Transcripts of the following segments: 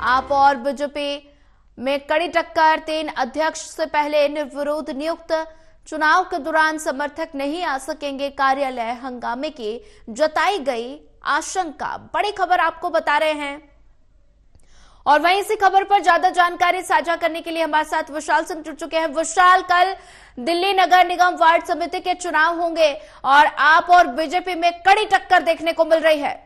आप और बीजेपी में कड़ी टक्कर। 3 अध्यक्ष से पहले निर्विरोध नियुक्त। चुनाव के दौरान समर्थक नहीं आ सकेंगे कार्यालय। हंगामे की जताई गई आशंका। बड़ी खबर आपको बता रहे हैं। और वहीं इसी खबर पर ज्यादा जानकारी साझा करने के लिए हमारे साथ विशाल सिंह जुड़ चुके हैं। विशाल, कल दिल्ली नगर निगम वार्ड समिति के चुनाव होंगे और आप और बीजेपी में कड़ी टक्कर देखने को मिल रही है।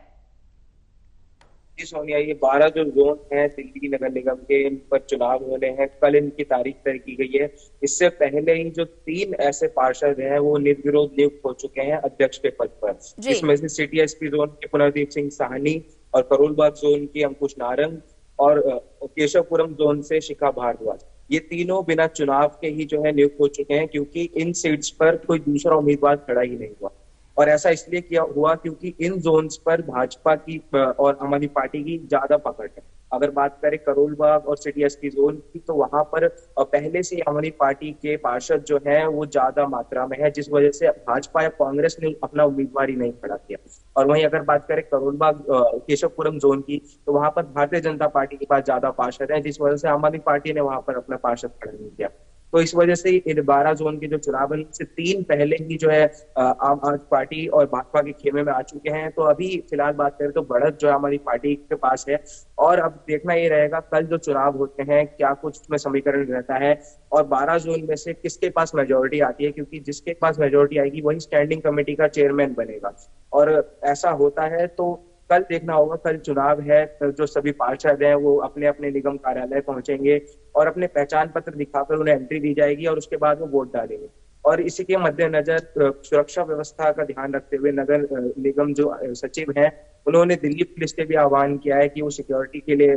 सोनिया, ये 12 जो जोन है दिल्ली नगर निगम के, इन पर चुनाव होने हैं। कल इनकी तारीख तय की गई है। इससे पहले ही जो 3 ऐसे पार्षद हैं वो निर्विरोध नियुक्त हो चुके हैं अध्यक्ष के पद पर। इसमें से सिटी एसपी जोन के पुनर्दीप सिंह साहनी और करोल बाग जोन के अंकुश नारंग और केशवपुरम जोन से शिखा भारद्वाज, ये तीनों बिना चुनाव के ही जो है नियुक्त हो चुके हैं, क्योंकि इन सीट्स पर कोई दूसरा उम्मीदवार खड़ा ही नहीं हुआ। और ऐसा इसलिए किया हुआ क्योंकि इन जोन्स पर भाजपा की और आम आदमी पार्टी की ज्यादा पकड़ है। अगर बात करें करोल बाग और सिटी एसपी जोन की, तो वहां पर पहले से आम आदमी पार्टी के पार्षद जो है वो ज्यादा मात्रा में है, जिस वजह से भाजपा या कांग्रेस ने अपना उम्मीदवार ही नहीं खड़ा किया। और वहीं अगर बात करें करोल बाग केशवपुरम जोन की, तो वहां पर भारतीय जनता पार्टी के पास ज्यादा पार्षद है, जिस वजह से आम आदमी पार्टी ने वहां पर अपना पार्षद खड़ा नहीं किया। तो इस वजह से इन 12 जोन के जो चुनाव है से 3 पहले ही जो है आम आदमी पार्टी और भाजपा के खेमे में आ चुके हैं। तो अभी फिलहाल बात करें तो बढ़त जो है हमारी पार्टी के पास है। और अब देखना ये रहेगा कल जो चुनाव होते हैं क्या कुछ उसमें समीकरण रहता है और 12 जोन में से किसके पास मेजोरिटी आती है, क्योंकि जिसके पास मेजोरिटी आएगी वही स्टैंडिंग कमेटी का चेयरमैन बनेगा। और ऐसा होता है तो कल देखना होगा। कल चुनाव है, जो सभी पार्षद हैं वो अपने अपने निगम कार्यालय पहुंचेंगे और अपने पहचान पत्र दिखाकर उन्हें एंट्री दी जाएगी और उसके बाद वो वोट डालेंगे। और इसी के मद्देनजर सुरक्षा व्यवस्था का ध्यान रखते हुए नगर निगम जो सचिव हैं उन्होंने दिल्ली पुलिस से भी आह्वान किया है कि वो सिक्योरिटी के लिए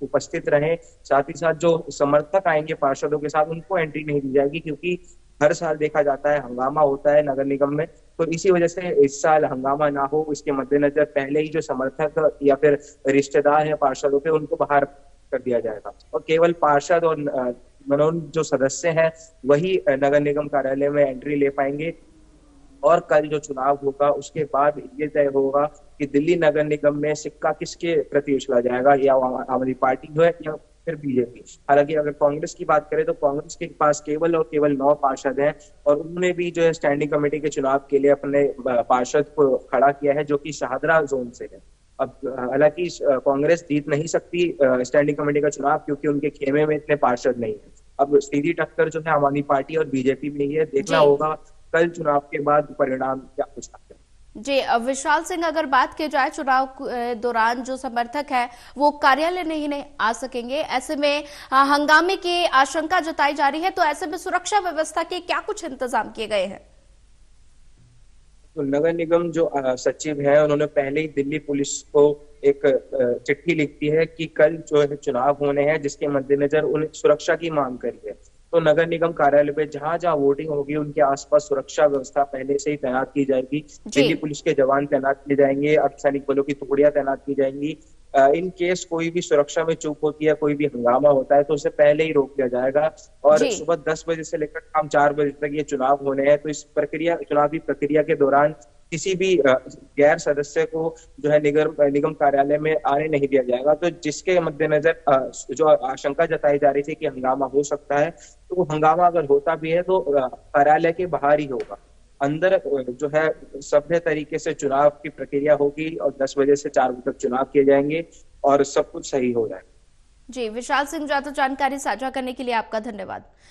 उपस्थित रहें। साथ ही साथ जो समर्थक आएंगे पार्षदों के साथ उनको एंट्री नहीं दी जाएगी, क्योंकि हर साल देखा जाता है हंगामा होता है नगर निगम में। तो इसी वजह से इस साल हंगामा ना हो, इसके मद्देनजर पहले ही जो समर्थक या फिर रिश्तेदार हैं पार्षदों के उनको बाहर कर दिया जाएगा और केवल पार्षद और मनोनीत जो सदस्य हैं वही नगर निगम कार्यालय में एंट्री ले पाएंगे। और कल जो चुनाव होगा उसके बाद ये तय होगा कि दिल्ली नगर निगम में सिक्का किसके प्रति उछला जाएगा, या आम आदमी पार्टी जो है या फिर बीजेपी। हालांकि अगर कांग्रेस की बात करें तो कांग्रेस के पास केवल और केवल 9 पार्षद हैं और उन्होंने भी जो है स्टैंडिंग कमेटी के चुनाव के लिए अपने पार्षद को खड़ा किया है, जो कि शाहदरा जोन से है। अब हालांकि कांग्रेस जीत नहीं सकती स्टैंडिंग कमेटी का चुनाव, क्योंकि उनके खेमे में इतने पार्षद नहीं है। अब सीधी टक्कर जो है आम आदमी पार्टी और बीजेपी में ही है। देखना होगा कल चुनाव के बाद परिणाम क्या कुछ आते हैं। जी विशाल सिंह, अगर बात की जाए चुनाव दौरान जो समर्थक है वो कार्यालय नहीं आ सकेंगे, ऐसे में हंगामे की आशंका जताई जा रही है, तो ऐसे में सुरक्षा व्यवस्था के क्या कुछ इंतजाम किए गए हैं? तो नगर निगम जो सचिव है उन्होंने पहले ही दिल्ली पुलिस को एक चिट्ठी लिखी है कि कल जो है चुनाव होने हैं, जिसके मद्देनजर उन्हें सुरक्षा की मांग करी है। तो नगर निगम कार्यालय पे जहां जहां वोटिंग होगी उनके आसपास सुरक्षा व्यवस्था पहले से ही तैनात की जाएगी। दिल्ली पुलिस के जवान तैनात किए जाएंगे, अर्धसैनिक बलों की टुकड़ियां तैनात की जाएंगी। इन केस कोई भी सुरक्षा में चूक होती है, कोई भी हंगामा होता है, तो उसे पहले ही रोक दिया जाएगा। और सुबह 10 बजे से लेकर शाम 4 बजे तक ये चुनाव होने हैं। तो इस चुनावी प्रक्रिया के दौरान किसी भी गैर सदस्य को जो है निगम कार्यालय में आने नहीं दिया जाएगा। तो जिसके मद्देनजर जो आशंका जताई जा रही थी कि हंगामा हो सकता है, तो वो हंगामा अगर होता भी है तो कार्यालय के बाहर ही होगा। अंदर जो है सभ्य तरीके से चुनाव की प्रक्रिया होगी और 10 बजे से 4 बजे तक चुनाव किए जाएंगे और सब कुछ सही हो जाएगा। जी विशाल सिंह, ज्यादा जानकारी साझा करने के लिए आपका धन्यवाद।